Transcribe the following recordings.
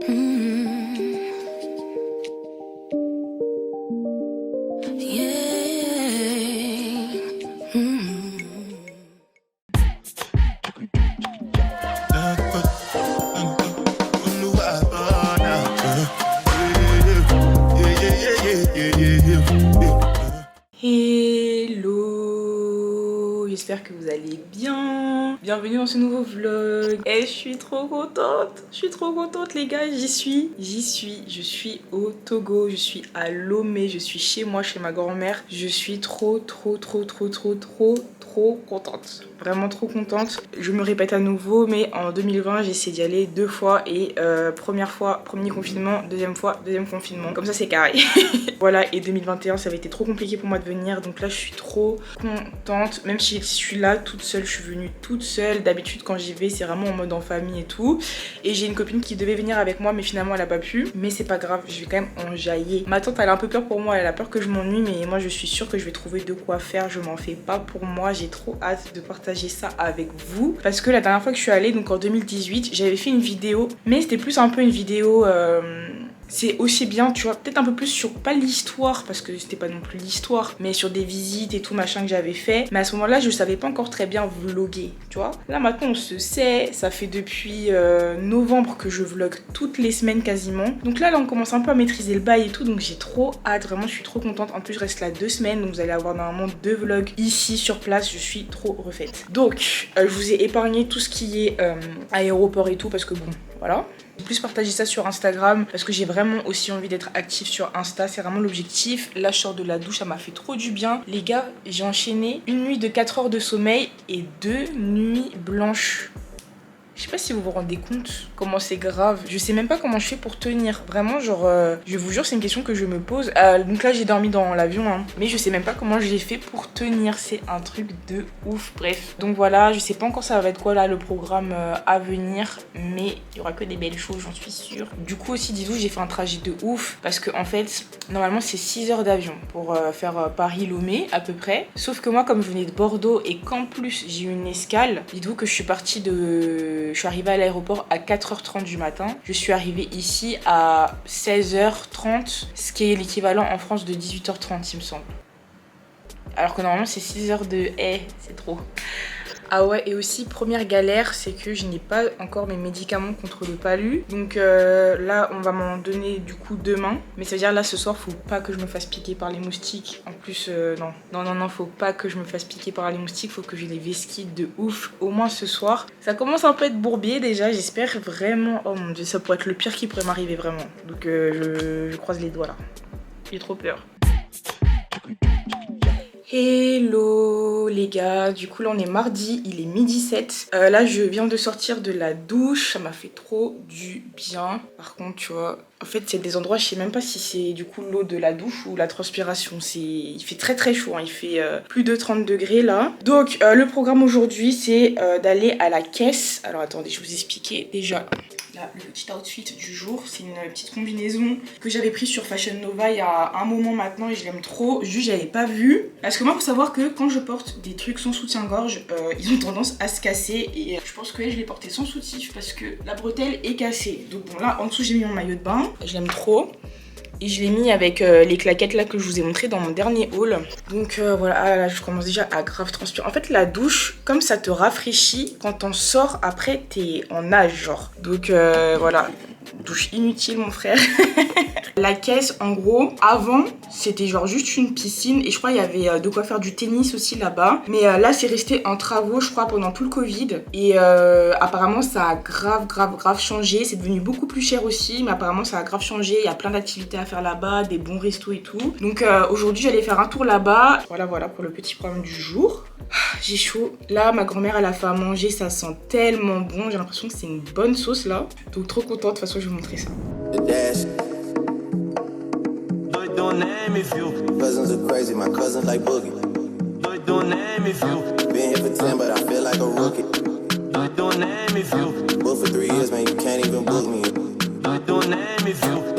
Hello, j'espère que vous allez bien. Bienvenue dans ce nouveau vlog. Et je suis trop contente les gars, j'y suis. Je suis au Togo, je suis à Lomé, je suis chez moi, chez ma grand-mère. Je suis trop contente. Vraiment trop contente. Je me répète à nouveau, mais en 2020, j'ai essayé d'y aller 2 fois. Et première fois, premier confinement, deuxième fois, deuxième confinement. Comme ça, c'est carré. Voilà, et 2021, ça avait été trop compliqué pour moi de venir. Donc là, je suis trop contente. Même si je suis là toute seule, je suis venue toute seule. D'habitude, quand j'y vais, c'est vraiment en mode en famille et tout. Et j'ai une copine qui devait venir avec moi, mais finalement, elle a pas pu. Mais c'est pas grave, je vais quand même enjailler. Ma tante, elle a un peu peur pour moi. Elle a peur que je m'ennuie, mais moi, je suis sûre que je vais trouver de quoi faire. Je m'en fais pas pour moi. J'ai trop hâte de partager ça avec vous. Parce que la dernière fois que je suis allée, donc en 2018, j'avais fait une vidéo. Mais c'était plus un peu une vidéo... C'est aussi bien, tu vois, peut-être un peu plus sur, pas l'histoire, parce que c'était pas non plus l'histoire, mais sur des visites et tout machin que j'avais fait. Mais à ce moment-là, je savais pas encore très bien vlogger, tu vois. Là, maintenant, on se sait, ça fait depuis novembre que je vlog toutes les semaines quasiment. Donc là, on commence un peu à maîtriser le bail et tout, donc j'ai trop hâte, vraiment, je suis trop contente. En plus, je reste là 2 semaines, donc vous allez avoir normalement 2 vlogs ici, sur place, je suis trop refaite. Donc, je vous ai épargné tout ce qui est aéroport et tout, parce que bon, voilà. J'ai plus partager ça sur Instagram parce que j'ai vraiment aussi envie d'être active sur Insta, c'est vraiment l'objectif. Là je sors de la douche, ça m'a fait trop du bien. Les gars, j'ai enchaîné une nuit de 4 heures de sommeil et 2 nuits blanches. Je sais pas si vous vous rendez compte comment c'est grave. Je sais même pas comment je fais pour tenir. Vraiment, genre, je vous jure, c'est une question que je me pose. Donc là, j'ai dormi dans l'avion, hein. Mais je sais même pas comment j'ai fait pour tenir. C'est un truc de ouf. Bref. Donc voilà, je sais pas encore ça va être quoi là le programme à venir. Mais il y aura que des belles choses, j'en suis sûre. Du coup aussi, dis-vous, j'ai fait un trajet de ouf. Parce que en fait, normalement, c'est 6 heures d'avion pour faire Paris-Lomé à peu près. Sauf que moi, comme je venais de Bordeaux et qu'en plus, j'ai eu une escale, dites-vous que je suis partie de... Je suis arrivée à l'aéroport à 4h30 du matin. Je suis arrivée ici à 16h30, ce qui est l'équivalent en France de 18h30, il me semble. Alors que normalement, c'est 6 heures de... c'est trop. Ah ouais, et aussi, première galère, c'est que je n'ai pas encore mes médicaments contre le palu. Donc là, on va m'en donner du coup demain. Mais ça veut dire là, ce soir, faut pas que je me fasse piquer par les moustiques. En plus, non, faut pas que je me fasse piquer par les moustiques. Faut que j'ai des vesquilles de ouf, au moins ce soir. Ça commence un peu à être bourbier déjà, j'espère vraiment... Oh mon dieu, ça pourrait être le pire qui pourrait m'arriver vraiment. Donc je croise les doigts là. J'ai trop peur. Hello les gars, du coup là on est mardi, il est midi 7. Là je viens de sortir de la douche, ça m'a fait trop du bien. Par contre tu vois, en fait c'est des endroits, je sais même pas si c'est du coup l'eau de la douche ou la transpiration. Il fait très chaud, hein. Il fait plus de 30 degrés là. Donc le programme aujourd'hui c'est d'aller à la caisse. Alors attendez, je vais vous expliquer déjà. Là, le petit outfit du jour, c'est une petite combinaison que j'avais prise sur Fashion Nova il y a un moment maintenant et je l'aime trop. Juste, j'avais pas vu. Parce que moi, faut savoir que quand je porte des trucs sans soutien-gorge, ils ont tendance à se casser. Et je pense que je l'ai porté sans soutif parce que la bretelle est cassée. Donc bon, là, en dessous, j'ai mis mon maillot de bain. Je l'aime trop. Et je l'ai mis avec les claquettes là que je vous ai montré dans mon dernier haul. Donc voilà, là je commence déjà à grave transpirer. En fait la douche, comme ça te rafraîchit, quand on sort après t'es en nage genre. Donc voilà, douche inutile mon frère. La caisse en gros, avant c'était genre juste une piscine et je crois il y avait de quoi faire du tennis aussi là-bas. Mais là c'est resté en travaux je crois pendant tout le Covid. Et apparemment ça a grave changé. C'est devenu beaucoup plus cher aussi mais apparemment ça a grave changé. Il y a plein d'activités à faire là-bas, des bons restos et tout. Donc aujourd'hui j'allais faire un tour là-bas. Voilà pour le petit programme du jour. J'ai chaud. Là ma grand-mère elle a fait à manger, ça sent tellement bon. J'ai l'impression que c'est une bonne sauce là. Donc trop contente, de toute façon je vais vous montrer ça. Don't name if you cousins are crazy, my cousins like boogie. Don't name if you been here for 10, but I feel like a rookie. Don't name if you booked for 3 years, man, you can't even book me. Don't name if you.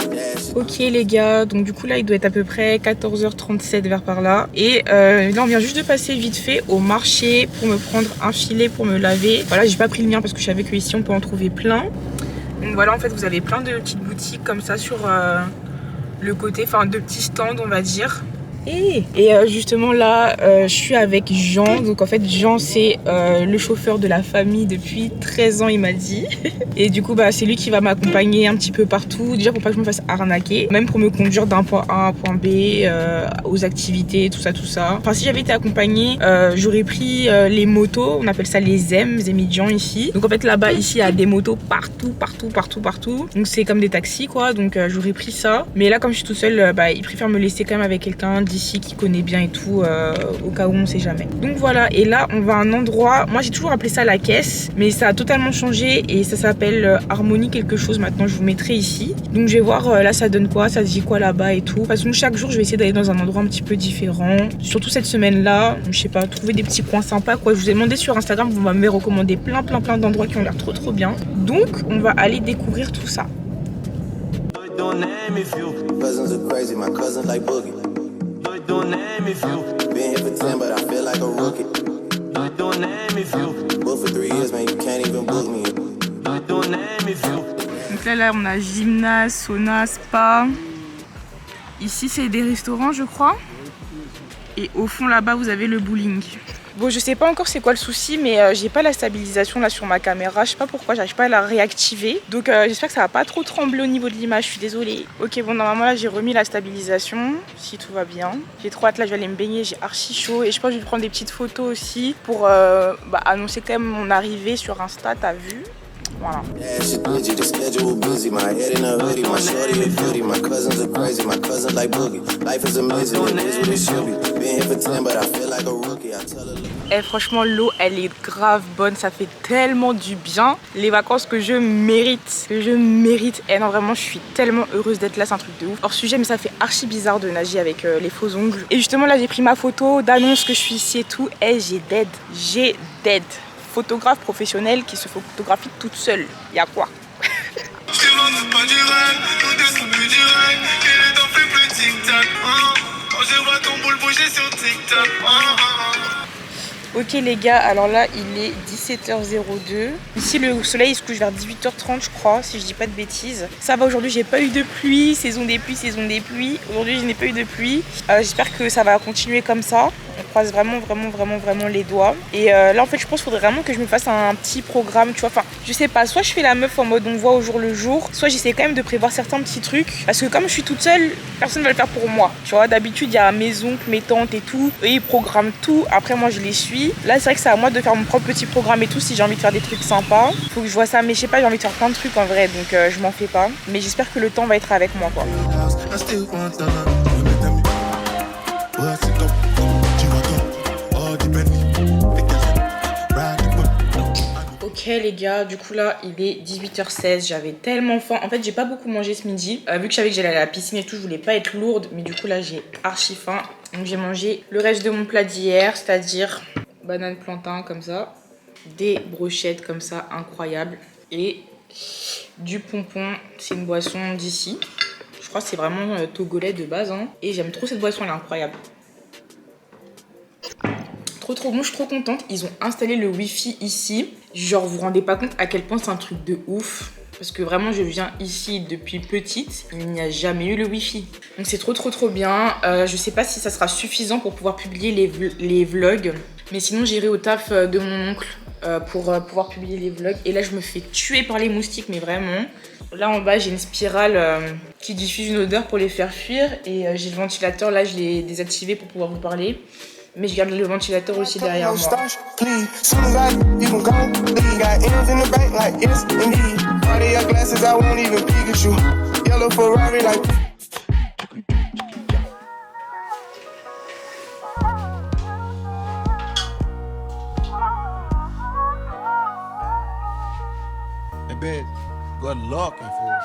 Ok les gars, donc du coup là il doit être à peu près 14h37 vers par là. Et là on vient juste de passer vite fait au marché pour me prendre un filet pour me laver. Voilà, j'ai pas pris le mien parce que je savais qu'ici on peut en trouver plein. Donc voilà, en fait vous avez plein de petites boutiques comme ça sur le côté, enfin de petits stands on va dire. Et justement là, je suis avec Jean. Donc en fait Jean c'est le chauffeur de la famille depuis 13 ans il m'a dit. Et du coup bah, c'est lui qui va m'accompagner un petit peu partout. Déjà pour pas que je me fasse arnaquer. Même pour me conduire d'un point A à un point B, aux activités, tout ça. Enfin si j'avais été accompagnée, j'aurais pris les motos. On appelle ça les Zemidjan ici. Donc en fait là-bas ici il y a des motos partout. Donc c'est comme des taxis quoi. Donc j'aurais pris ça. Mais là comme je suis tout seul, bah, il préfère me laisser quand même avec quelqu'un ici qui connaît bien et tout, au cas où on sait jamais. Donc voilà, et là on va à un endroit, moi j'ai toujours appelé ça la caisse, mais ça a totalement changé et ça s'appelle Harmonie quelque chose maintenant, je vous mettrai ici. Donc je vais voir là ça donne quoi, ça se dit quoi là-bas et tout. De toute façon chaque jour je vais essayer d'aller dans un endroit un petit peu différent, surtout cette semaine là, je sais pas, trouver des petits coins sympas quoi. Je vous ai demandé sur Instagram, vous m'avez recommandé plein d'endroits qui ont l'air trop bien. Donc on va aller découvrir tout ça. Don't name if you been here for 10, but I feel like a rookie. Don't name if you booked for 3 years, man, you can't even book me. Don't name if you. Donc là on a gymnase, sauna, spa. Ici c'est des restaurants je crois. Et au fond là-bas vous avez le bowling. Bon je sais pas encore c'est quoi le souci mais j'ai pas la stabilisation là sur ma caméra. Je sais pas pourquoi j'arrive pas à la réactiver. Donc j'espère que ça va pas trop trembler au niveau de l'image, je suis désolée. Ok bon normalement là j'ai remis la stabilisation si tout va bien. J'ai trop hâte là, je vais aller me baigner, j'ai archi chaud. Et je pense que je vais prendre des petites photos aussi pour annoncer quand même mon arrivée sur Insta, t'as vu. Voilà. Et franchement l'eau elle est grave bonne, ça fait tellement du bien. Les vacances que je mérite. Et non vraiment je suis tellement heureuse d'être là, c'est un truc de ouf. Hors sujet mais ça fait archi bizarre de nager avec les faux ongles. Et justement là j'ai pris ma photo d'annonce que je suis ici et tout. Et j'ai dead. Photographe professionnelle qui se photographie toute seule. Y'a quoi? Ok les gars, alors là il est 17h02. Ici le soleil il se couche vers 18h30 je crois, si je dis pas de bêtises. Ça va aujourd'hui, j'ai pas eu de pluie, saison des pluies. Aujourd'hui je n'ai pas eu de pluie. J'espère que ça va continuer comme ça. On croise vraiment les doigts. Et là en fait je pense qu'il faudrait vraiment que je me fasse un petit programme, tu vois. Enfin je sais pas, soit je fais la meuf en mode on voit au jour le jour, soit j'essaie quand même de prévoir certains petits trucs. Parce que comme je suis toute seule, personne ne va le faire pour moi. Tu vois, d'habitude il y a mes oncles, mes tantes et tout. Eux ils programment tout, après moi je les suis. Là c'est vrai que c'est à moi de faire mon propre petit programme et tout si j'ai envie de faire des trucs sympas. Faut que je vois ça, mais je sais pas, j'ai envie de faire plein de trucs en vrai, donc je m'en fais pas. Mais j'espère que le temps va être avec moi quoi. Ok les gars, du coup là il est 18h16, j'avais tellement faim. En fait j'ai pas beaucoup mangé ce midi, vu que je savais que j'allais aller à la piscine et tout, je voulais pas être lourde. Mais du coup là j'ai archi faim. Donc j'ai mangé le reste de mon plat d'hier, c'est-à-dire banane plantain comme ça, des brochettes comme ça incroyables et du pompon, c'est une boisson d'ici. Je crois que c'est vraiment togolais de base hein. Et j'aime trop cette boisson, elle est incroyable. Trop bon, je suis trop contente. Ils ont installé le wifi ici. Genre vous vous rendez pas compte à quel point c'est un truc de ouf. Parce que vraiment je viens ici depuis petite, il n'y a jamais eu le wifi. Donc c'est trop bien. Je sais pas si ça sera suffisant pour pouvoir publier les vlogs. Mais sinon j'irai au taf de mon oncle pour pouvoir publier les vlogs. Et là je me fais tuer par les moustiques, mais vraiment. Là en bas j'ai une spirale qui diffuse une odeur pour les faire fuir. Et j'ai le ventilateur, là je l'ai désactivé pour pouvoir vous parler. Mais je garde le ventilateur aussi derrière moi. Hey, babe, good luck, fool.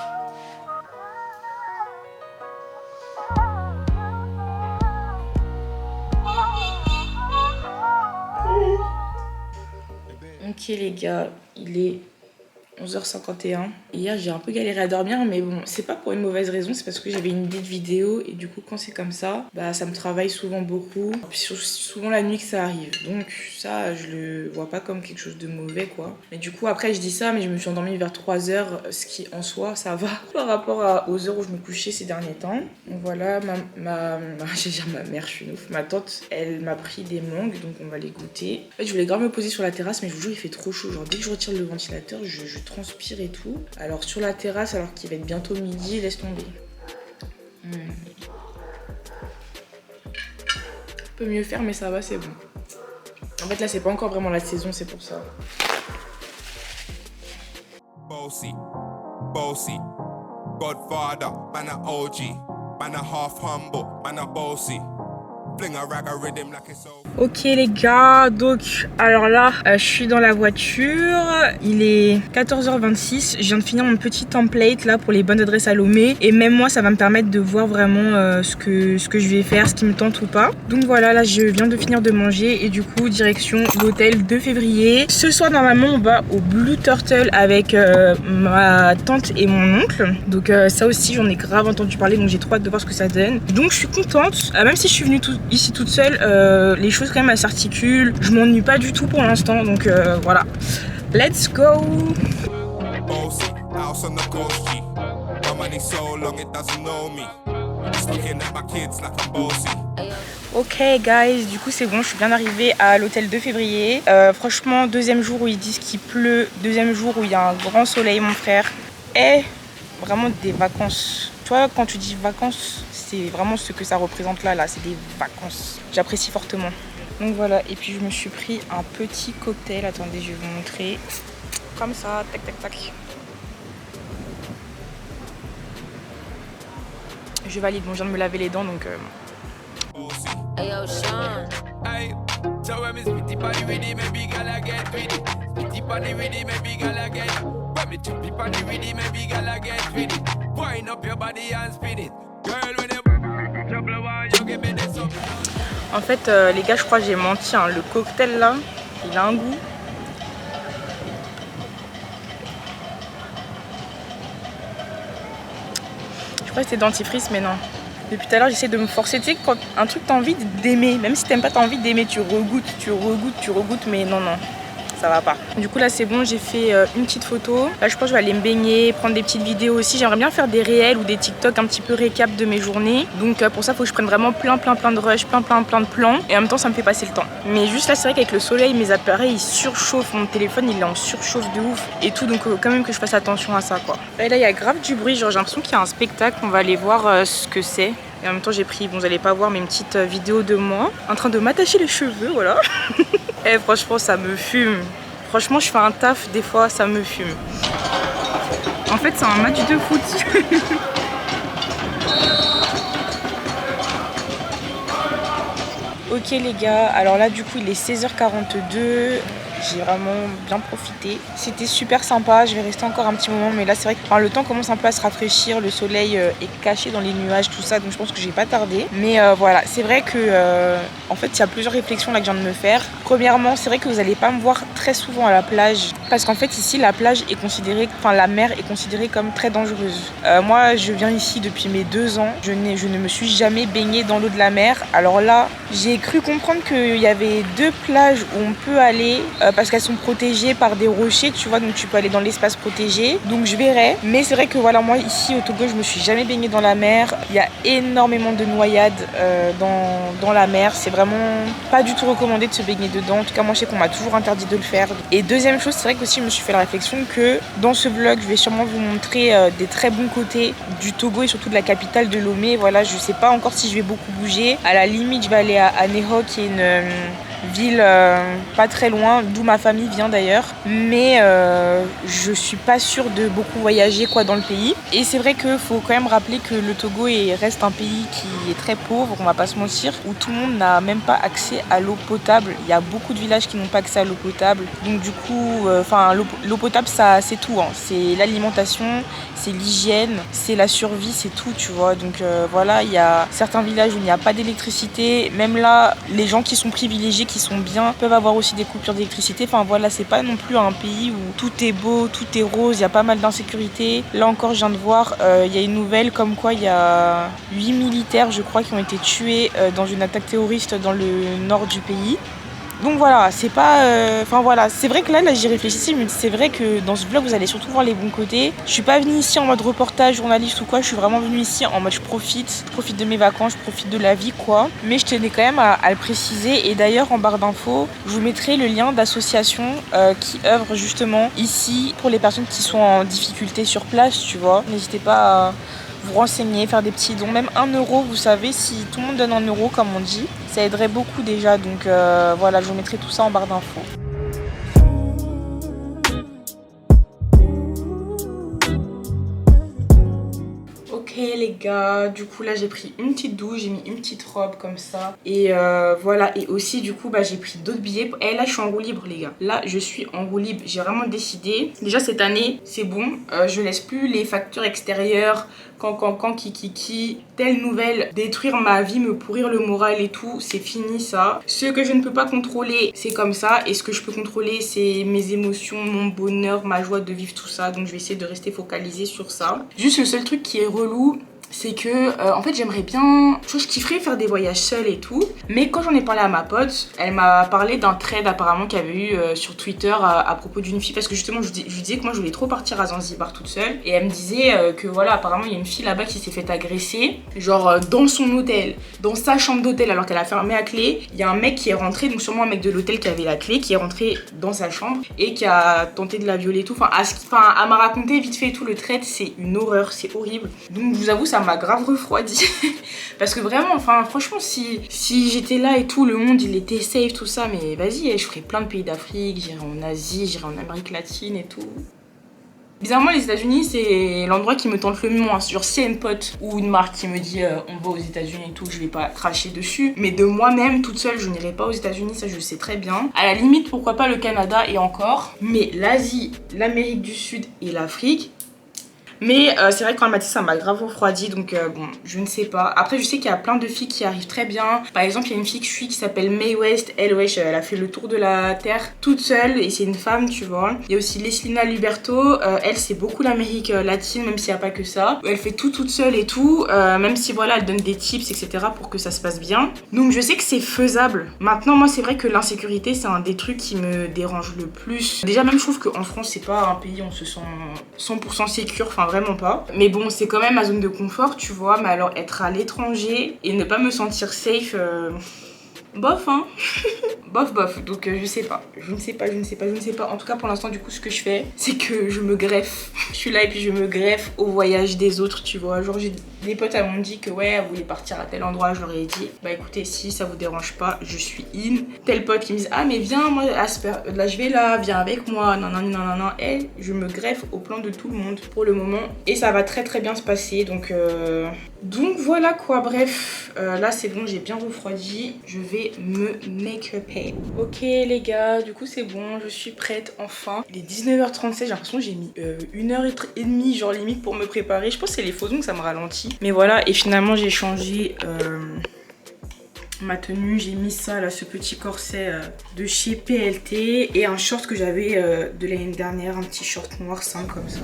Ok les gars, il est 11h51. Hier j'ai un peu galéré à dormir, mais bon, c'est pas pour une mauvaise raison, c'est parce que j'avais une idée de vidéo et du coup quand c'est comme ça, bah ça me travaille souvent beaucoup. Puis souvent la nuit que ça arrive, donc ça je le vois pas comme quelque chose de mauvais quoi. Mais du coup après je dis ça, mais je me suis endormie vers 3h, ce qui en soi ça va par rapport aux heures où je me couchais ces derniers temps. Donc voilà, j'ai dire ma mère, je suis une ouf, ma tante elle m'a pris des mangues, donc on va les goûter. En fait je voulais grave me poser sur la terrasse, mais je vous jure il fait trop chaud. Genre dès que je retire le ventilateur, je transpire et tout. Alors sur la terrasse, alors qu'il va être bientôt midi, laisse tomber. Peut mieux faire, mais ça va, c'est bon. En fait là c'est pas encore vraiment la saison, c'est pour ça. Bossy, bossy, Godfather, man a OG, man a half humble, man a bossy. Ok les gars, donc alors là je suis dans la voiture, il est 14h26, je viens de finir mon petit template là pour les bonnes adresses à Lomé et même moi ça va me permettre de voir vraiment ce que je vais faire, ce qui me tente ou pas. Donc voilà, là je viens de finir de manger et du coup direction l'hôtel 2 février. Ce soir normalement on va au Blue Turtle avec ma tante et mon oncle, donc ça aussi j'en ai grave entendu parler, donc j'ai trop hâte de voir ce que ça donne. Donc je suis contente, même si je suis venue ici toute seule, les choses quand même elles s'articulent, je m'ennuie pas du tout pour l'instant, donc voilà, let's go. Ok guys, du coup c'est bon, je suis bien arrivée à l'hôtel 2 février. Franchement, deuxième jour où ils disent qu'il pleut, deuxième jour où il y a un grand soleil mon frère, et vraiment des vacances. Tu vois, quand tu dis vacances, c'est vraiment ce que ça représente là, c'est des vacances. J'apprécie fortement. Donc voilà, et puis je me suis pris un petit cocktail, attendez je vais vous montrer. Comme ça, tac tac tac. Je valide, bon je viens de me laver les dents donc... Hey yo, Sean. Hey, so when me spitty body with it, maybe gala get with it. Spitty body with it, maybe gala get. When me chippy body with it, maybe gala get with it. Wind up your body and spin it. Girl, when you trouble, why you give me this up? En fait, les gars, je crois que j'ai menti. Hein. Le cocktail là, il a un goût. Je crois que c'était dentifrice, mais non. Depuis tout à l'heure, j'essaie de me forcer. Tu sais, quand un truc t'as envie d'aimer, même si t'aimes pas, t'as envie d'aimer, tu regoutes, mais non, ça va pas. Du coup, là, c'est bon, j'ai fait une petite photo. Là, je pense que je vais aller me baigner, prendre des petites vidéos aussi. J'aimerais bien faire des réels ou des TikTok un petit peu récap de mes journées. Donc, pour ça, il faut que je prenne vraiment plein de rush, plein de plans. Et en même temps, ça me fait passer le temps. Mais juste là, c'est vrai qu'avec le soleil, mes appareils, ils surchauffent. Mon téléphone, il est en surchauffe de ouf et tout. Donc, quand même que je fasse attention à ça, quoi. Et là, il y a grave du bruit. Genre, j'ai l'impression qu'il y a un spectacle. On va aller voir ce que c'est. Et en même temps, j'ai pris, bon, vous allez pas voir, mais une petite vidéo de moi en train de m'attacher les cheveux, voilà. Et franchement, ça me fume. Franchement, je fais un taf, des fois, ça me fume. En fait, c'est un match de foot. Ok les gars, alors là, du coup, il est 16h42. J'ai vraiment bien profité. C'était super sympa, je vais rester encore un petit moment, mais là c'est vrai que le temps commence un peu à se rafraîchir, le soleil est caché dans les nuages, tout ça, donc je pense que j'ai pas tardé. Mais voilà, c'est vrai que en fait il y a plusieurs réflexions là que je viens de me faire. Premièrement, c'est vrai que vous allez pas me voir très souvent à la plage, parce qu'en fait ici la plage est considérée, enfin la mer est considérée comme très dangereuse. Moi je viens ici depuis mes 2 ans, je ne me suis jamais baignée dans l'eau de la mer. Alors là, j'ai cru comprendre qu'il y avait 2 plages où on peut aller, parce qu'elles sont protégées par des rochers, tu vois, donc tu peux aller dans l'espace protégé, donc je verrai. Mais c'est vrai que voilà, moi ici au Togo, je me suis jamais baignée dans la mer. Il y a énormément de noyades dans la mer, c'est vraiment pas du tout recommandé de se baigner dedans. En tout cas, moi je sais qu'on m'a toujours interdit de le faire. Et deuxième chose, c'est vrai que aussi je me suis fait la réflexion que dans ce vlog, je vais sûrement vous montrer des très bons côtés du Togo et surtout de la capitale de Lomé. Voilà, je sais pas encore si je vais beaucoup bouger. À la limite, je vais aller à Ného, qui est une ville pas très loin, d'où ma famille vient d'ailleurs, mais je suis pas sûre de beaucoup voyager dans le pays. Et c'est vrai qu'il faut quand même rappeler que le Togo reste un pays qui est très pauvre, on va pas se mentir, où tout le monde n'a même pas accès à l'eau potable. Il y a beaucoup de villages qui n'ont pas accès à l'eau potable, donc du coup l'eau potable ça c'est tout, hein. C'est l'alimentation, c'est l'hygiène, c'est la survie, c'est tout, tu vois. Donc voilà, il y a certains villages où il n'y a pas d'électricité, même là les gens qui sont privilégiés, qui sont bien peuvent avoir aussi des coupures d'électricité. Enfin voilà, c'est pas non plus un pays où tout est beau, tout est rose, il y a pas mal d'insécurité. Là encore, je viens de voir, il y a une nouvelle comme quoi il y a 8 militaires, je crois, qui ont été tués dans une attaque terroriste dans le nord du pays. Donc voilà, c'est pas... Enfin voilà, c'est vrai que là j'y réfléchissais, mais c'est vrai que dans ce vlog, vous allez surtout voir les bons côtés. Je suis pas venue ici en mode reportage, journaliste ou quoi, je suis vraiment venue ici en mode je profite de mes vacances, je profite de la vie quoi. Mais je tenais quand même à le préciser, et d'ailleurs en barre d'infos, je vous mettrai le lien d'associations qui œuvrent justement ici pour les personnes qui sont en difficulté sur place, tu vois. N'hésitez pas à vous renseigner, faire des petits dons, même 1 euro, vous savez, si tout le monde donne 1 euro comme on dit, ça aiderait beaucoup déjà, donc voilà, je vous mettrai tout ça en barre d'infos. Ok les gars, du coup là j'ai pris une petite douche, j'ai mis une petite robe comme ça et voilà, et aussi du coup j'ai pris d'autres billets. Et là je suis en roue libre les gars, là je suis en roue libre, j'ai vraiment décidé, déjà cette année c'est bon, je laisse plus les facteurs extérieurs, qui, telle nouvelle, détruire ma vie, me pourrir le moral et tout, c'est fini ça. Ce que je ne peux pas contrôler, c'est comme ça, et ce que je peux contrôler, c'est mes émotions, mon bonheur, ma joie de vivre tout ça, donc je vais essayer de rester focalisée sur ça. Juste le seul truc qui est relou, c'est que en fait j'aimerais bien, je kifferais faire des voyages seule et tout, mais quand j'en ai parlé à ma pote, elle m'a parlé d'un thread apparemment qu'il y avait eu sur Twitter à propos d'une fille, parce que justement je lui disais que moi je voulais trop partir à Zanzibar toute seule, et elle me disait que voilà, apparemment il y a une fille là-bas qui s'est fait agresser, genre dans son hôtel, dans sa chambre d'hôtel, alors qu'elle a fermé à clé. Il y a un mec qui est rentré, donc sûrement un mec de l'hôtel qui avait la clé, qui est rentré dans sa chambre et qui a tenté de la violer et tout. Enfin, elle m'a raconté vite fait tout le thread, c'est une horreur, c'est horrible. Donc je vous avoue, ça m'a grave refroidi parce que vraiment, enfin franchement, si j'étais là et tout, le monde il était safe tout ça, mais vas-y, je ferais plein de pays d'Afrique, j'irais en Asie, j'irais en Amérique latine et tout. Bizarrement, les États-Unis c'est l'endroit qui me tente le moins. Genre si y a une pote ou une marque qui me dit on va aux États-Unis et tout, je vais pas cracher dessus, mais de moi-même toute seule je n'irai pas aux États-Unis, ça je le sais très bien. À la limite, pourquoi pas le Canada et encore, mais l'Asie, l'Amérique du Sud et l'Afrique. Mais c'est vrai que quand elle m'a dit ça m'a grave refroidi, donc bon, je ne sais pas. Après je sais qu'il y a plein de filles qui arrivent très bien. Par exemple il y a une fille que je suis qui s'appelle May West. Elle a fait le tour de la terre toute seule et c'est une femme, tu vois. Il y a aussi Leslina Luberto, elle c'est beaucoup l'Amérique latine, même s'il n'y a pas que ça. Elle fait tout toute seule et tout, même si voilà elle donne des tips etc pour que ça se passe bien. Donc je sais que c'est faisable. Maintenant moi c'est vrai que l'insécurité c'est un des trucs qui me dérange le plus. Déjà même je trouve qu'en France c'est pas un pays où on se sent 100% sécure, enfin vraiment pas. Mais bon, c'est quand même ma zone de confort, tu vois. Mais alors être à l'étranger et ne pas me sentir safe, bof hein. bof. Donc je sais pas. Je ne sais pas. En tout cas pour l'instant du coup ce que je fais, c'est que je me greffe. Je suis là et puis je me greffe au voyage des autres, tu vois. Genre j'ai des potes elles m'ont dit que ouais, elles voulaient partir à tel endroit. Je leur ai dit bah écoutez, si ça vous dérange pas, je suis in. Tel pote qui me dit ah mais viens, moi là je vais là, viens avec moi, non. Et je me greffe au plan de tout le monde pour le moment et ça va très bien se passer. Donc voilà quoi. Bref, là c'est bon, j'ai bien refroidi. Je vais me make-up. Ok les gars, du coup c'est bon, je suis prête enfin. Il est 19h37, j'ai l'impression que j'ai mis 1h30 genre limite pour me préparer. Je pense que c'est les photos que ça me ralentit. Mais voilà, et finalement j'ai changé ma tenue. J'ai mis ça là, ce petit corset de chez PLT et un short que j'avais de l'année dernière, un petit short noir simple comme ça.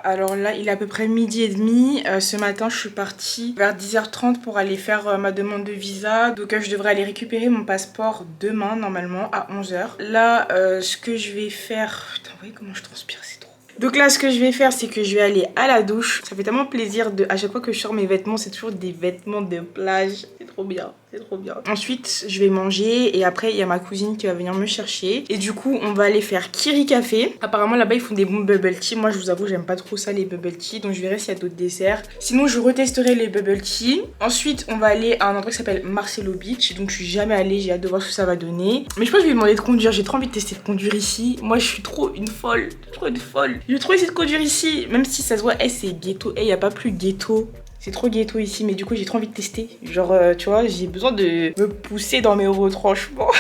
Alors là il est à peu près 12h30. Ce matin je suis partie vers 10h30 pour aller faire ma demande de visa. Donc je devrais aller récupérer mon passeport demain normalement à 11h. Là ce que je vais faire... Putain, vous voyez comment je transpire, c'est trop... Donc là ce que je vais faire c'est que je vais aller à la douche. Ça fait tellement plaisir à chaque fois que je sors mes vêtements, c'est toujours des vêtements de plage. C'est trop bien. C'est trop bien. Ensuite, je vais manger et après, il y a ma cousine qui va venir me chercher. Et du coup, on va aller faire Kiri Café. Apparemment, là-bas, ils font des bons bubble tea. Moi, je vous avoue, j'aime pas trop ça, les bubble tea. Donc, je verrai s'il y a d'autres desserts. Sinon, je retesterai les bubble tea. Ensuite, on va aller à un endroit qui s'appelle Marcelo Beach. Donc, je suis jamais allée. J'ai hâte de voir ce que ça va donner. Mais je pense que je vais lui demander de conduire. J'ai trop envie de tester de conduire ici. Moi, je suis trop une folle. Trop une folle. Je vais trop essayer de conduire ici. Même si ça se voit, c'est ghetto. Il n'y a pas plus ghetto. C'est trop ghetto ici, mais du coup j'ai trop envie de tester. Genre, tu vois, j'ai besoin de me pousser dans mes retranchements.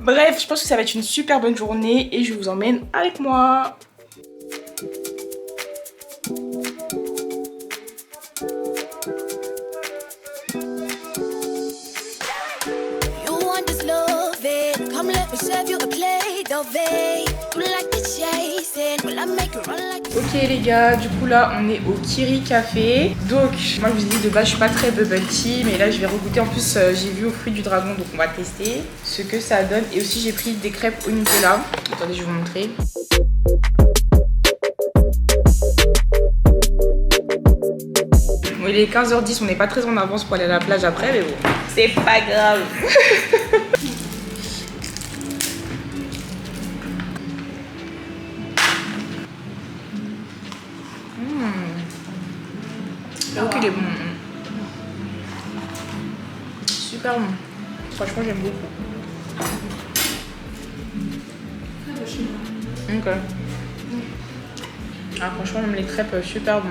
Bref, je pense que ça va être une super bonne journée et je vous emmène avec moi. Ok les gars, du coup là on est au Kiri Café. Donc moi je vous dis de base je suis pas très bubble tea, mais là je vais regoûter. En plus j'ai vu au fruit du dragon, donc on va tester ce que ça donne. Et aussi j'ai pris des crêpes au Nutella. Attendez, je vais vous montrer. Bon, il est 15h10, on n'est pas très en avance pour aller à la plage après, mais bon, c'est pas grave. Ok, il est bon. Super bon. Franchement, j'aime beaucoup. Ok. Ah, franchement, même les crêpes, super bon.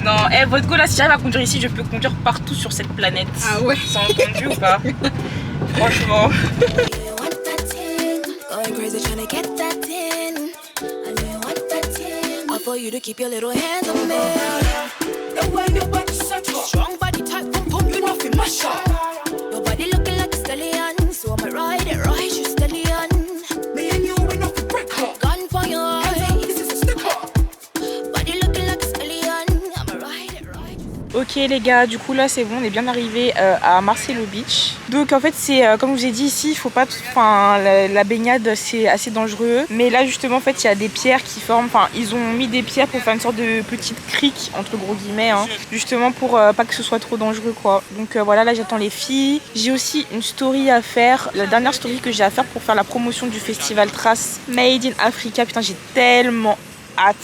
Non, votre go là, si j'arrive à conduire ici, je peux conduire partout sur cette planète. Ah ouais? Sans conduire ou pas? Franchement. Ok les gars, du coup là c'est bon, on est bien arrivé à Marcelo Beach. Donc en fait c'est comme je vous ai dit ici, il faut pas, enfin la baignade c'est assez dangereux. Mais là justement en fait il y a des pierres qui forment, enfin ils ont mis des pierres pour faire une sorte de petite crique entre gros guillemets, hein, justement pour pas que ce soit trop dangereux quoi. Donc voilà, là j'attends les filles. J'ai aussi une story à faire, la dernière story que j'ai à faire pour faire la promotion du festival Trace Made in Africa. Putain j'ai tellement hâte,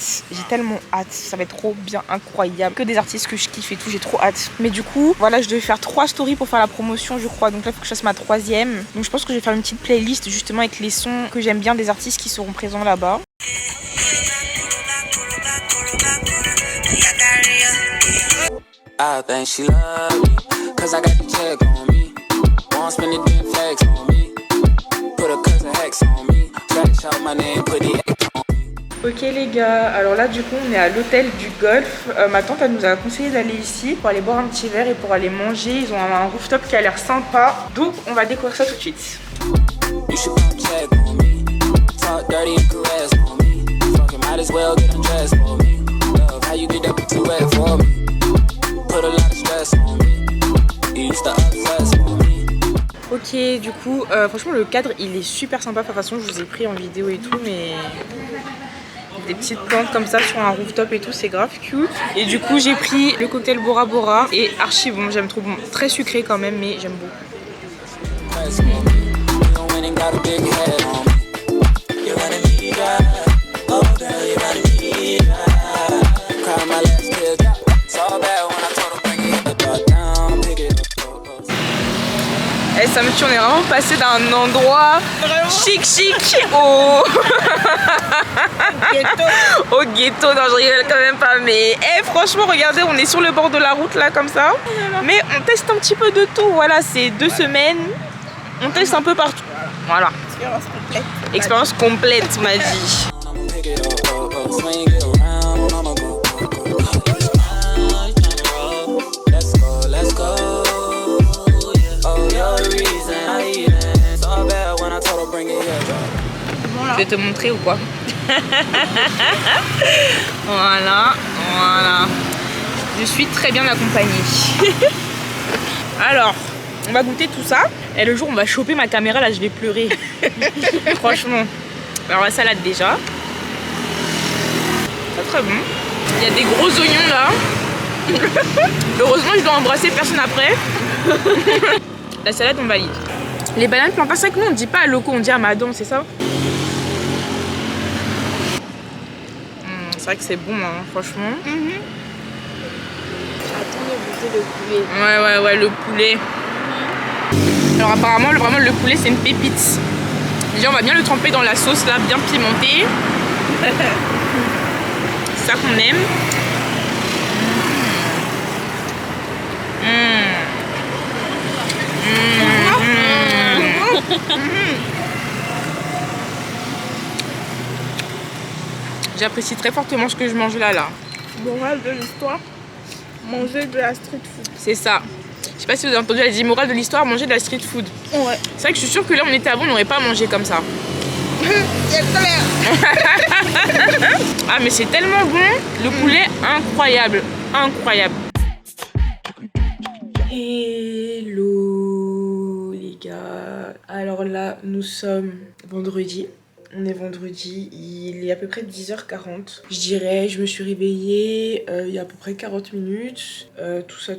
ça va être trop bien, incroyable, que des artistes que je kiffe et tout, j'ai trop hâte. Mais du coup voilà, je devais faire 3 stories pour faire la promotion je crois, donc là il faut que je fasse ma 3e. Donc je pense que je vais faire une petite playlist justement avec les sons que j'aime bien des artistes qui seront présents là-bas. Ok les gars, alors là du coup on est à l'hôtel du Golfe. Ma tante elle nous a conseillé d'aller ici pour aller boire un petit verre et pour aller manger. Ils ont un rooftop qui a l'air sympa, donc on va découvrir ça tout de suite. Ok, du coup franchement le cadre il est super sympa. De toute façon je vous ai pris en vidéo et tout, mais des petites plantes comme ça sur un rooftop et tout, c'est grave cute. Et du coup j'ai pris le cocktail Bora Bora et archi bon, j'aime trop bon, très sucré quand même mais j'aime beaucoup. Eh, ça me tue, on est vraiment passé d'un endroit chic au au ghetto. Non, je rigole quand même pas, mais franchement regardez, on est sur le bord de la route là comme ça, mais on teste un petit peu de tout. Voilà, c'est 2 semaines, on teste un peu partout. Voilà, expérience complète ma vie. Je vais te montrer ou quoi? Voilà. Je suis très bien accompagnée. Alors, on va goûter tout ça. Et le jour où on va choper ma caméra, là, je vais pleurer. Franchement. Alors la salade déjà. C'est très bon. Il y a des gros oignons là. Heureusement, je dois embrasser personne après. La salade, on valide. Les bananes plantains, c'est vrai que nous on dit pas à loco, on dit à madon, c'est ça? C'est vrai que c'est bon, hein, franchement. Attends de goûter le poulet. Ouais, le poulet. Alors apparemment vraiment le poulet c'est une pépite. Déjà on va bien le tremper dans la sauce là, bien pimentée. C'est ça qu'on aime. J'apprécie très fortement ce que je mange là. Morale de l'histoire, manger de la street food. C'est ça. Je sais pas si vous avez entendu, elle a dit morale de l'histoire, manger de la street food. Ouais. C'est vrai que je suis sûre que là on était avant, on n'aurait pas mangé comme ça. Ah mais c'est tellement bon, le poulet incroyable, incroyable. Hello les gars. Alors là nous sommes vendredi. On est vendredi, il est à peu près 10h40. Je dirais, je me suis réveillée il y a à peu près 40 minutes. Tout ça,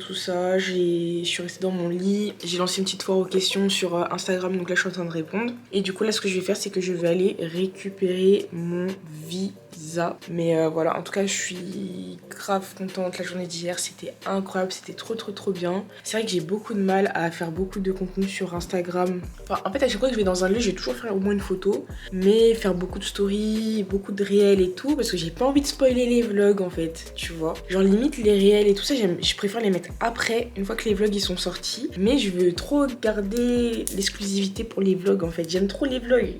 je suis restée dans mon lit. J'ai lancé une petite foire aux questions sur Instagram, donc là je suis en train de répondre. Et du coup là ce que je vais faire c'est que je vais aller récupérer mon visa. Mais voilà, en tout cas je suis grave contente. La journée d'hier c'était incroyable, c'était trop bien. C'est vrai que j'ai beaucoup de mal à faire beaucoup de contenu sur Instagram. Enfin, en fait à chaque fois que je vais dans un lieu, je vais toujours faire au moins une photo. Mais faire beaucoup de stories, beaucoup de réels et tout, parce que j'ai pas envie de spoiler les vlogs en fait, tu vois. Genre limite les réels et tout ça, je préfère les mettre après, une fois que les vlogs ils sont sortis. Mais je veux trop garder l'exclusivité pour les vlogs en fait. J'aime trop les vlogs.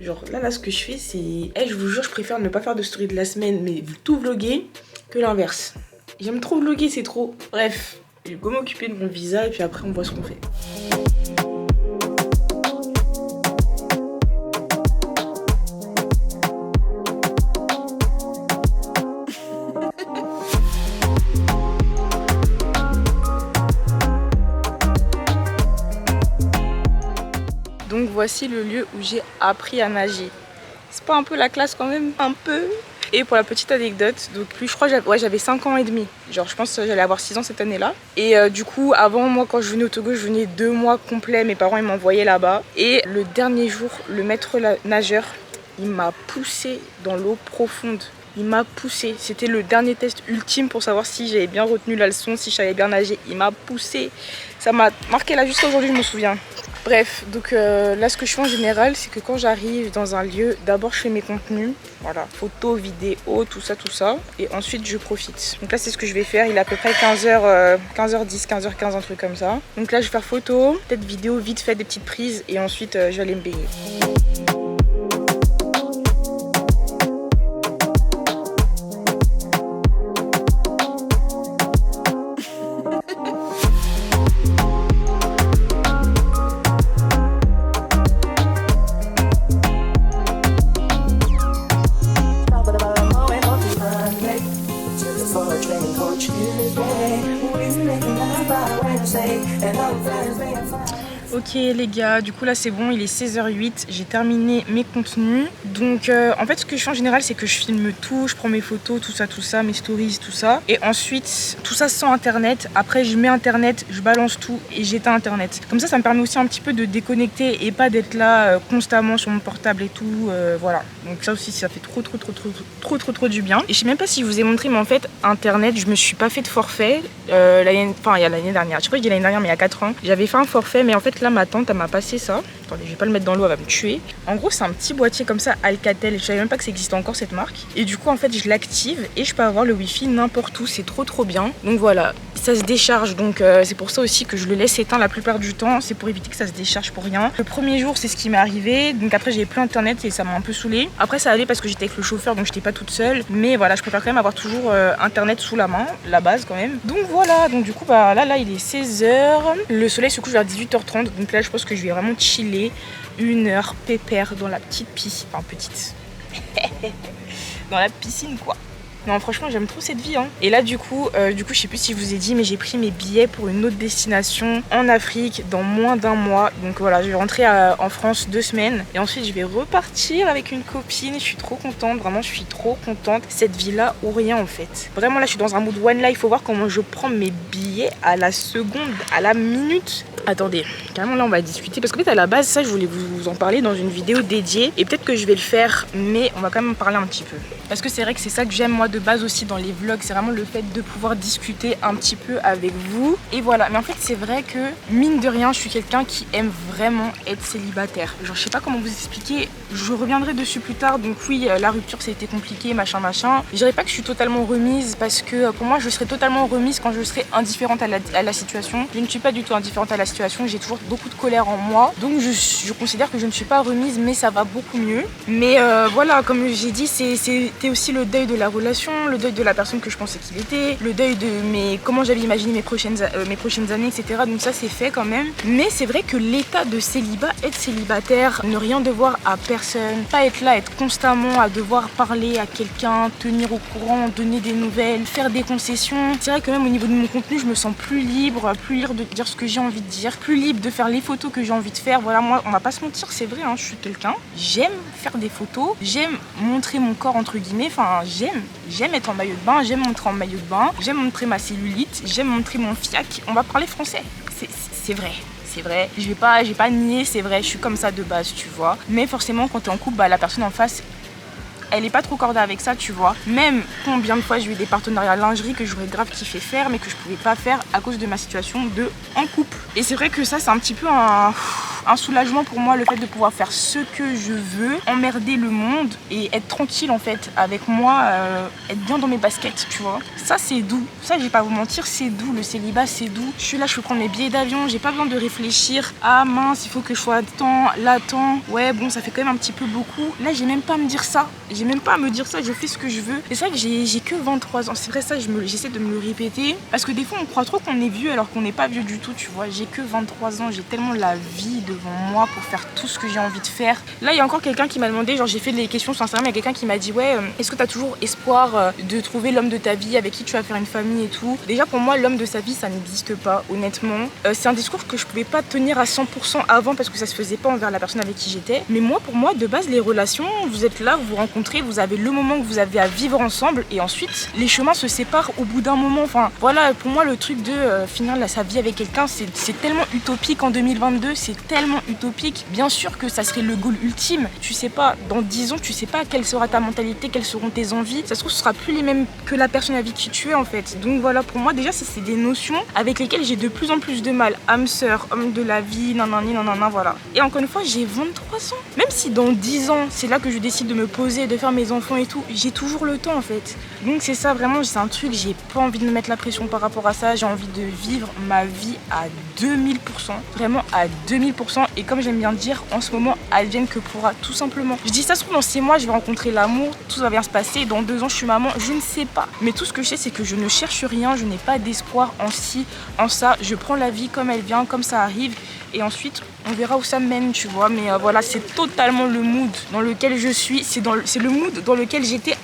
Genre là ce que je fais c'est... je vous jure, je préfère ne pas faire de story de la semaine, mais tout vlogger que l'inverse. J'aime trop vlogger, c'est trop. Bref, je vais go m'occuper de mon visa et puis après on voit ce qu'on fait. Donc voici le lieu où j'ai appris à nager. C'est pas un peu la classe quand même? Un peu. Et pour la petite anecdote, donc lui je crois j'avais 5 ans et demi. Genre je pense que j'allais avoir 6 ans cette année là. Et du coup avant moi quand je venais au Togo, je venais 2 mois complets. Mes parents ils m'envoyaient là-bas. Et le dernier jour, le maître nageur, il m'a poussé dans l'eau profonde. Il m'a poussé. C'était le dernier test ultime pour savoir si j'avais bien retenu la leçon, si je savais bien nager. Il m'a poussé. Ça m'a marqué là jusqu'à aujourd'hui, je me souviens. Bref, donc là ce que je fais en général, c'est que quand j'arrive dans un lieu, d'abord je fais mes contenus, voilà, photos, vidéos, tout ça, et ensuite je profite. Donc là c'est ce que je vais faire, il est à peu près 15h10, 15h15, un truc comme ça. Donc là je vais faire photo, peut-être vidéo, vite fait des petites prises et ensuite je vais aller me baigner. Ok les gars, du coup là c'est bon, il est 16h08, j'ai terminé mes contenus. Donc en fait ce que je fais en général c'est que je filme tout, je prends mes photos, tout ça, mes stories, tout ça. Et ensuite tout ça sans internet, après je mets internet, je balance tout et j'éteins internet. Comme ça me permet aussi un petit peu de déconnecter et pas d'être là constamment sur mon portable et tout, voilà. Donc ça aussi ça fait trop du bien. Et je sais même pas si je vous ai montré mais en fait internet je me suis pas fait de forfait il y a l'année dernière. Je sais pas, je dis l'année dernière mais il y a 4 ans. J'avais fait un forfait mais en fait là ma tante elle m'a passé ça. Attendez, je vais pas le mettre dans l'eau, elle va me tuer. En gros c'est un petit boîtier comme ça Alcatel, je savais même pas que ça existait encore cette marque. Et du coup en fait je l'active et je peux avoir le wifi n'importe où, c'est trop bien. Donc voilà, ça se décharge donc c'est pour ça aussi que je le laisse éteint la plupart du temps, c'est pour éviter que ça se décharge pour rien. Le premier jour c'est ce qui m'est arrivé, donc après j'avais plus internet et ça m'a un peu saoulée. Après ça allait parce que j'étais avec le chauffeur donc j'étais pas toute seule, mais voilà je préfère quand même avoir toujours internet sous la main, la base quand même. Donc voilà, donc du coup bah là il est 16h, le soleil se couche vers 18h30, donc là je pense que je vais vraiment chiller 1 heure pépère dans la petite piscine, enfin petite, dans la piscine quoi. Non franchement j'aime trop cette vie hein. Et là du coup je sais plus si je vous ai dit mais j'ai pris mes billets pour une autre destination en Afrique dans moins d'1 mois. Donc voilà, je vais rentrer en France 2 semaines et ensuite je vais repartir avec une copine. Je suis trop contente, vraiment je suis trop contente. Cette vie là ou rien en fait. Vraiment là je suis dans un mood one life, il faut voir comment je prends mes billets à la seconde, à la minute. Attendez, carrément là on va discuter parce qu'en fait à la base ça je voulais vous en parler dans une vidéo dédiée et peut-être que je vais le faire mais on va quand même en parler un petit peu. Parce que c'est vrai que c'est ça que j'aime moi de base aussi dans les vlogs, c'est vraiment le fait de pouvoir discuter un petit peu avec vous. Et voilà, mais en fait c'est vrai que mine de rien, je suis quelqu'un qui aime vraiment être célibataire. Genre je sais pas comment vous expliquer, je reviendrai dessus plus tard. Donc oui, la rupture ça a été compliqué, machin. Je dirais pas que je suis totalement remise parce que pour moi je serais totalement remise quand je serais indifférente à la situation. Je ne suis pas du tout indifférente à la situation, j'ai toujours beaucoup de colère en moi. Donc je considère que je ne suis pas remise, mais ça va beaucoup mieux. Mais voilà, comme j'ai dit, c'était aussi le deuil de la relation, le deuil de la personne que je pensais qu'il était, le deuil de comment j'avais imaginé mes prochaines années, etc. Donc ça c'est fait quand même. Mais c'est vrai que l'état de célibat, être célibataire, ne rien devoir à personne, pas être là, être constamment à devoir parler à quelqu'un, tenir au courant, donner des nouvelles, faire des concessions. C'est vrai que même au niveau de mon contenu, je me sens plus libre de dire ce que j'ai envie de dire, plus libre de faire les photos que j'ai envie de faire. Voilà, moi, on va pas se mentir, c'est vrai, je suis quelqu'un, j'aime faire des photos, j'aime montrer mon corps entre guillemets, enfin j'aime être en maillot de bain, j'aime montrer en maillot de bain, j'aime montrer ma cellulite, j'aime montrer mon fiac. On va parler français, c'est vrai. C'est vrai, j'ai pas nié, c'est vrai, je suis comme ça de base, tu vois. Mais forcément, quand t'es en couple, la personne en face, elle est pas trop cordée avec ça, tu vois. Même combien de fois j'ai eu des partenariats lingerie que j'aurais grave kiffé faire, mais que je pouvais pas faire à cause de ma situation de en couple. Et c'est vrai que ça, c'est un petit peu un soulagement pour moi, le fait de pouvoir faire ce que je veux, emmerder le monde et être tranquille en fait avec moi, être bien dans mes baskets, tu vois. Ça c'est doux, ça je vais pas vous mentir, c'est doux, le célibat c'est doux. Je suis là, je peux prendre mes billets d'avion, j'ai pas besoin de réfléchir. Ah mince, il faut que je sois là, ouais bon ça fait quand même un petit peu beaucoup. Là j'ai même pas à me dire ça, j'ai même pas à me dire ça, je fais ce que je veux. Et c'est vrai que j'ai que 23 ans, c'est vrai ça, j'essaie de me le répéter. Parce que des fois on croit trop qu'on est vieux alors qu'on n'est pas vieux du tout, tu vois. J'ai que 23 ans, j'ai tellement la vie devant moi pour faire tout ce que j'ai envie de faire. Là il y a encore quelqu'un qui m'a demandé, genre j'ai fait des questions sur Instagram, il y a quelqu'un qui m'a dit ouais, est-ce que t'as toujours espoir de trouver l'homme de ta vie avec qui tu vas faire une famille et tout. Déjà pour moi l'homme de sa vie ça n'existe pas honnêtement. C'est un discours que je pouvais pas tenir à 100% avant parce que ça se faisait pas envers la personne avec qui j'étais. Mais moi pour moi de base les relations, vous êtes là, vous vous rencontrez, vous avez le moment que vous avez à vivre ensemble et ensuite les chemins se séparent au bout d'un moment. Enfin voilà, pour moi le truc de finir sa vie avec quelqu'un c'est tellement utopique en 2022, c'est tellement utopique. Bien sûr que ça serait le goal ultime. Tu sais pas, dans 10 ans tu sais pas quelle sera ta mentalité, quelles seront tes envies. Ça se trouve ce sera plus les mêmes que la personne avec qui tu es en fait. Donc voilà, pour moi déjà ça c'est des notions avec lesquelles j'ai de plus en plus de mal. Âme sœur, homme de la vie, nanani, nanana, voilà. Et encore une fois j'ai 23 ans. Même si dans 10 ans c'est là que je décide de me poser, de faire mes enfants et tout, j'ai toujours le temps en fait. Donc c'est ça vraiment, c'est un truc, j'ai pas envie de me mettre la pression par rapport à ça, j'ai envie de vivre ma vie à 2000%, vraiment à 2000%. Et comme j'aime bien dire, en ce moment, advienne que pourra, tout simplement. Je dis ça, se trouve dans 6 mois, je vais rencontrer l'amour, tout va bien se passer, dans 2 ans, je suis maman, je ne sais pas. Mais tout ce que je sais, c'est que je ne cherche rien, je n'ai pas d'espoir en ci, en ça. Je prends la vie comme elle vient, comme ça arrive. Et ensuite, on verra où ça mène, tu vois. Mais voilà, c'est totalement le mood dans lequel je suis. C'est le mood dans lequel j'étais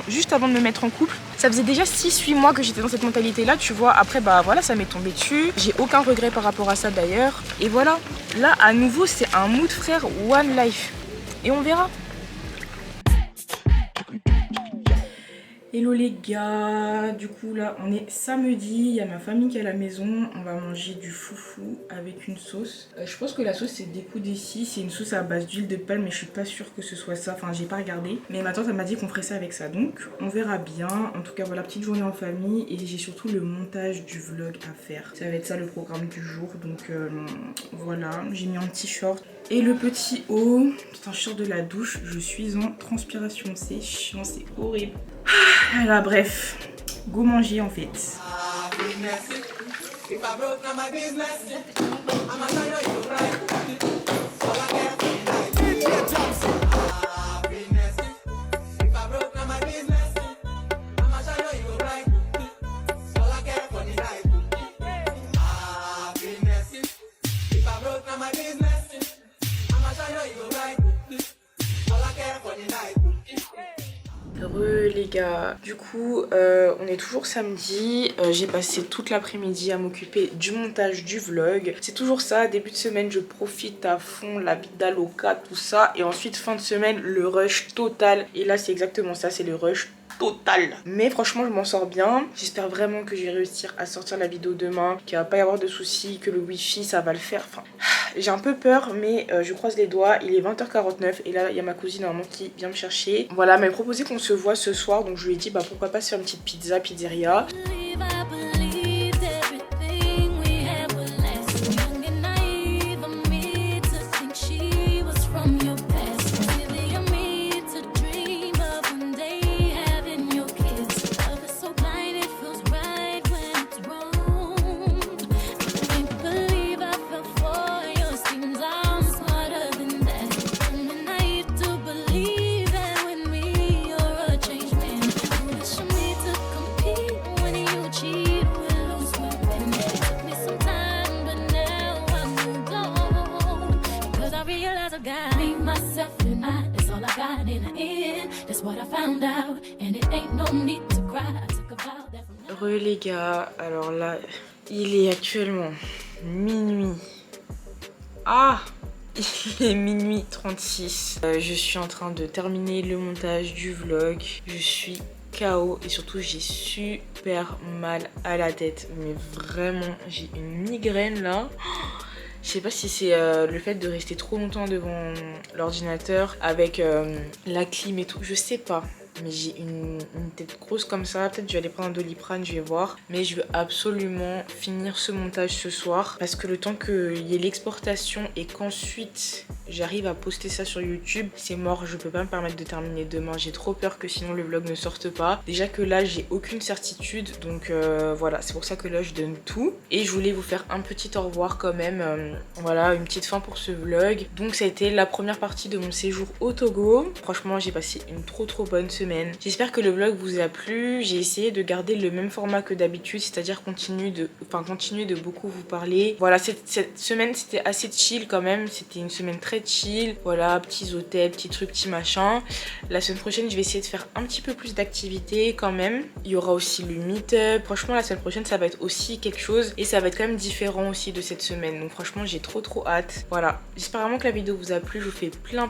juste avant de me mettre en couple. Ça faisait déjà 6-8 mois que j'étais dans cette mentalité-là, tu vois. Après, bah voilà, ça m'est tombé dessus. J'ai aucun regret par rapport à ça d'ailleurs. Et voilà, là, à nouveau, c'est un mood, frère, one life. Et on verra. Hello les gars, du coup là on est samedi, il y a ma famille qui est à la maison, on va manger du foufou avec une sauce. Je pense que la sauce c'est découdé ici, c'est une sauce à base d'huile de palme mais je suis pas sûre que ce soit ça, enfin j'ai pas regardé. Mais ma tante elle m'a dit qu'on ferait ça avec ça, donc on verra bien. En tout cas voilà, petite journée en famille et j'ai surtout le montage du vlog à faire. Ça va être ça le programme du jour, donc voilà, j'ai mis un petit short. Et le petit haut, c'est un short de la douche, je suis en transpiration, c'est chiant, c'est horrible. Ah là bref, go manger en fait. Heureux les gars, du coup on est toujours samedi, j'ai passé toute l'après-midi à m'occuper du montage du vlog. C'est toujours ça, début de semaine je profite à fond, la vida loca, tout ça. Et ensuite fin de semaine le rush total. Et là c'est exactement ça, c'est le rush totale. Mais franchement je m'en sors bien. J'espère vraiment que je vais réussir à sortir la vidéo demain, qu'il va pas y avoir de soucis, que le wifi ça va le faire. Enfin, j'ai un peu peur mais je croise les doigts. Il est 20h49 et là il y a ma cousine normalement qui vient me chercher. Voilà, elle m'a proposé qu'on se voit ce soir, donc je lui ai dit bah pourquoi pas se faire une petite pizzeria. Les gars, alors là, il est actuellement minuit. Ah, il est minuit 36. Je suis en train de terminer le montage du vlog. Je suis KO et surtout j'ai super mal à la tête. Mais vraiment, j'ai une migraine là. Je sais pas si c'est le fait de rester trop longtemps devant l'ordinateur avec la clim et tout, je sais pas. Mais j'ai une tête grosse comme ça. Peut-être je vais aller prendre un Doliprane, je vais voir. Mais je veux absolument finir ce montage ce soir. Parce que le temps qu'il y ait l'exportation et qu'ensuite j'arrive à poster ça sur YouTube, c'est mort. Je peux pas me permettre de terminer demain. J'ai trop peur que sinon le vlog ne sorte pas. Déjà que là, j'ai aucune certitude. Donc voilà, c'est pour ça que là, je donne tout. Et je voulais vous faire un petit au revoir quand même. Voilà, une petite fin pour ce vlog. Donc ça a été la première partie de mon séjour au Togo. Franchement, j'ai passé une trop bonne semaine. J'espère que le vlog vous a plu. J'ai essayé de garder le même format que d'habitude, c'est-à-dire continuer de beaucoup vous parler. Voilà, cette semaine c'était assez chill quand même. C'était une semaine très chill. Voilà, petits hôtels, petits trucs, petits machins. La semaine prochaine, je vais essayer de faire un petit peu plus d'activités quand même. Il y aura aussi le meet-up. Franchement, la semaine prochaine, ça va être aussi quelque chose. Et ça va être quand même différent aussi de cette semaine. Donc franchement, j'ai trop hâte. Voilà, j'espère vraiment que la vidéo vous a plu. Je vous fais plein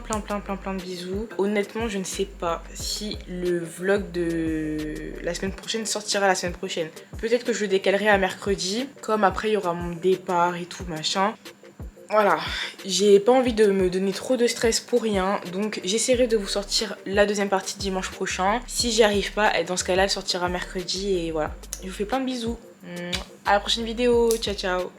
de bisous. Honnêtement, je ne sais pas si le vlog de la semaine prochaine sortira la semaine prochaine. Peut-être que je le décalerai à mercredi, comme après il y aura mon départ et tout machin. Voilà, j'ai pas envie de me donner trop de stress pour rien, donc j'essaierai de vous sortir la deuxième partie dimanche prochain. Si j'y arrive pas, dans ce cas-là, elle sortira mercredi et voilà. Je vous fais plein de bisous. À la prochaine vidéo, ciao ciao.